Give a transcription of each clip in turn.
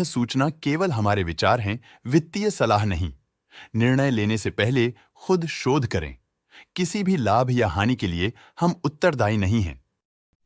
सूचना केवल हमारे विचार हैं, वित्तीय सलाह नहीं। निर्णय लेने से पहले खुद शोध करें। किसी भी लाभ या हानि के लिए हम उत्तरदायी नहीं हैं।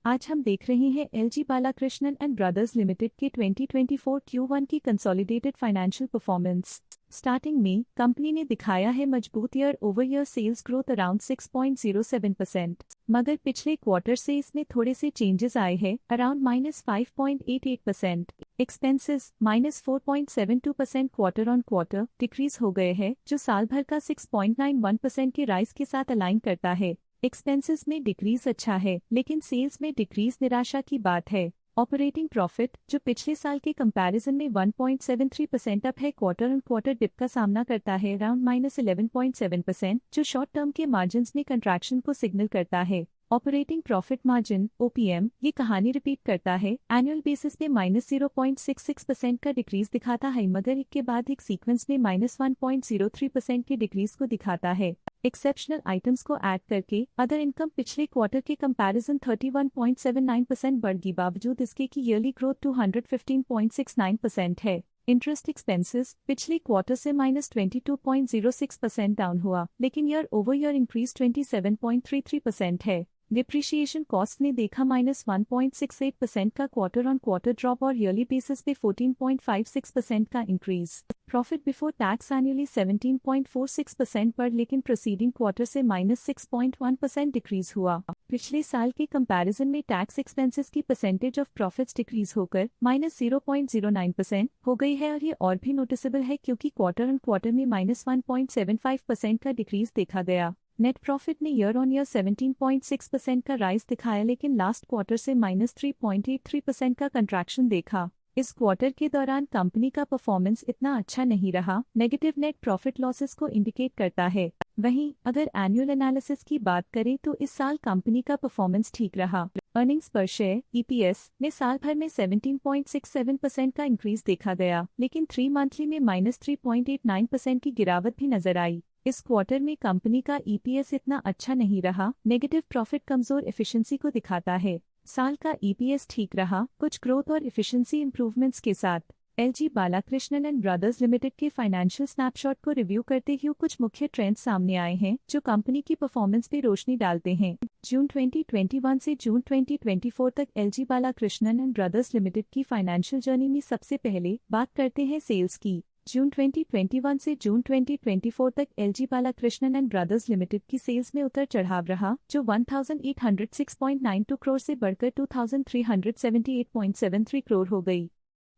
आज हम देख रहे हैं LG Balakrishnan and Brothers Limited के 2024 Q1 की कंसोलिडेटेड फाइनेंशियल परफॉर्मेंस। स्टार्टिंग में कंपनी ने दिखाया है मजबूत year over year sales growth around 6.07%, मगर पिछले क्वार्टर से इसमें थोड़े से चेंजेस आए हैं around -5.88%। Expenses -4.72% quarter on quarter decrease हो गए हैं, जो साल भर का 6.91% के राइज के साथ अलाइन करता है। एक्सपेंसेस में डिक्रीज अच्छा है, लेकिन सेल्स में डिक्रीज निराशा की बात है। ऑपरेटिंग प्रॉफिट, जो पिछले साल के कंपैरिजन में 1.73% अप है, क्वार्टर ऑन क्वार्टर डिप का सामना करता है अराउंड -11.7%, जो शॉर्ट टर्म के मार्जिन्स में कंट्रैक्शन को सिग्नल करता है। ऑपरेटिंग प्रॉफिट मार्जिन OPM ये कहानी रिपीट करता है, एनुअल बेसिस पे -0.66% का डिक्रीज दिखाता है, मगर एक के बाद एक सीक्वेंस में -1.03% की डिक्रीज को दिखाता है। एक्सेप्शनल आइटम्स को ऐड करके अदर इनकम पिछले क्वार्टर के कंपैरिजन 31.79% बढ़ गई, बावजूद इसके की ईयरली ग्रोथ 215.69% है। इंटरेस्ट एक्सपेंसेस पिछले क्वार्टर से -22.06% डाउन हुआ, लेकिन ईयर ओवर ईयर इंक्रीज 27.33% है। डिप्रिशिएशन कॉस्ट ने देखा -1.68% का क्वार्टर ऑन क्वार्टर ड्रॉप और ईयरली बेसिस पे 14.56% का increase. Profit before tax annually 17.46% पर, लेकिन प्रोसीडिंग क्वार्टर से -6.1% डिक्रीज हुआ। पिछले साल के कंपैरिजन में टैक्स एक्सपेंसेस की परसेंटेज ऑफ प्रॉफिट्स डिक्रीज होकर -0.09% हो गई है, और ये और भी नोटिसेबल है क्योंकि क्वार्टर ऑन क्वार्टर में -1.75% का डिक्रीज देखा गया। नेट प्रॉफिट ने ईयर ऑन ईयर 17.6% का राइज दिखाया, लेकिन लास्ट क्वार्टर से -3.83% का कंट्रैक्शन देखा। इस क्वार्टर के दौरान कंपनी का परफॉर्मेंस इतना अच्छा नहीं रहा, नेगेटिव नेट प्रॉफिट लॉसेस को इंडिकेट करता है। वहीं अगर एनुअल एनालिसिस की बात करें तो इस साल कंपनी का परफॉर्मेंस ठीक रहा। अर्निंग्स पर शेयर EPS ने साल भर में 17.67% का इंक्रीज देखा गया, लेकिन 3 मंथली में -3.89% की गिरावट भी नजर आई। इस क्वार्टर में कंपनी का EPS इतना अच्छा नहीं रहा, नेगेटिव प्रॉफिट कमजोर एफिशिएंसी को दिखाता है। साल का EPS ठीक रहा, कुछ ग्रोथ और एफिशिएंसी इंप्रूवमेंट्स के साथ। LG Balakrishnan and Brothers Limited के फाइनेंशियल स्नैपशॉट को रिव्यू करते हुए कुछ मुख्य ट्रेंड्स सामने आए हैं जो कंपनी की परफॉर्मेंस पे रोशनी डालते हैं। जून 2021 से जून 2024 तक LG Balakrishnan and Brothers limited की फाइनेंशियल जर्नी में सबसे पहले बात करते हैं सेल्स की। जून 2021 से जून 2024 तक LG Balakrishnan and Brothers limited की सेल्स में उतर चढ़ाव रहा, जो 1806.92 करोड़ से बढ़कर 2378.73 करोड़ हो गई।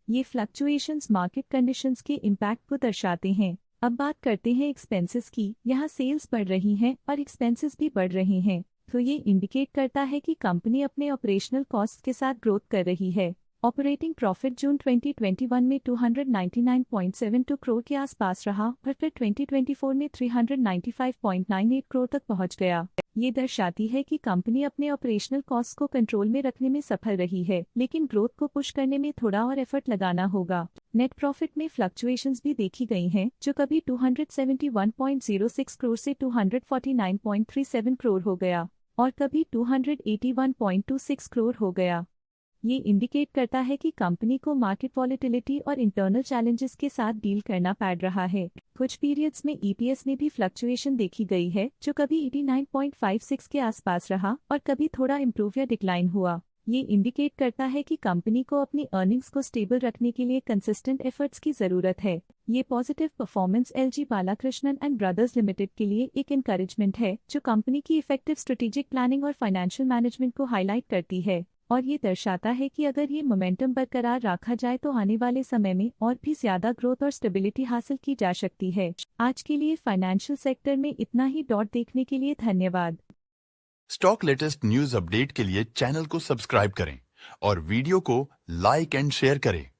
ये फ्लक्चुएशंस मार्केट कंडीशंस के इम्पैक्ट को दर्शाते हैं। अब बात करते हैं एक्सपेंसेस की। यहाँ सेल्स बढ़ रही हैं और एक्सपेंसेस भी बढ़ रहे हैं, तो ये इंडिकेट करता है कि कंपनी अपने ऑपरेशनल कॉस्ट के साथ ग्रोथ कर रही है। ऑपरेटिंग प्रॉफिट जून 2021 में 299.72 करोड़ के आसपास रहा और फिर 2024 में 395.98 करोड़ तक पहुंच गया। ये दर्शाती है कि कंपनी अपने ऑपरेशनल कॉस्ट को कंट्रोल में रखने में सफल रही है, लेकिन ग्रोथ को पुश करने में थोड़ा और एफर्ट लगाना होगा। नेट प्रॉफिट में फ्लक्चुएशंस भी देखी गई हैं, जो कभी 271.06 करोड़ से 249.37 करोड़ हो गया और कभी 281.26 करोड़ हो गया। ये इंडिकेट करता है कि कंपनी को मार्केट वॉलेटिलिटी और इंटरनल चैलेंजेस के साथ डील करना पड़ रहा है। कुछ पीरियड्स में EPS में भी फ्लक्चुएशन देखी गई है, जो कभी 89.56 के आसपास रहा और कभी थोड़ा इम्प्रूव या डिक्लाइन हुआ। ये इंडिकेट करता है कि कंपनी को अपनी अर्निंग्स को स्टेबल रखने के लिए कंसिस्टेंट एफर्ट्स की जरूरत है। ये positive performance LG Balakrishnan and Brothers Limited के लिए एक एनकरेजमेंट है, जो कंपनी की इफेक्टिव स्ट्रेटेजिक प्लानिंग और फाइनेंशियल मैनेजमेंट को हाईलाइट करती है, और ये दर्शाता है कि अगर ये मोमेंटम बरकरार रखा जाए तो आने वाले समय में और भी ज्यादा ग्रोथ और स्टेबिलिटी हासिल की जा सकती है। आज के लिए फाइनेंशियल सेक्टर में इतना ही। देखने के लिए धन्यवाद। स्टॉक लेटेस्ट न्यूज अपडेट के लिए चैनल को सब्सक्राइब करें और वीडियो को लाइक एंड शेयर करें।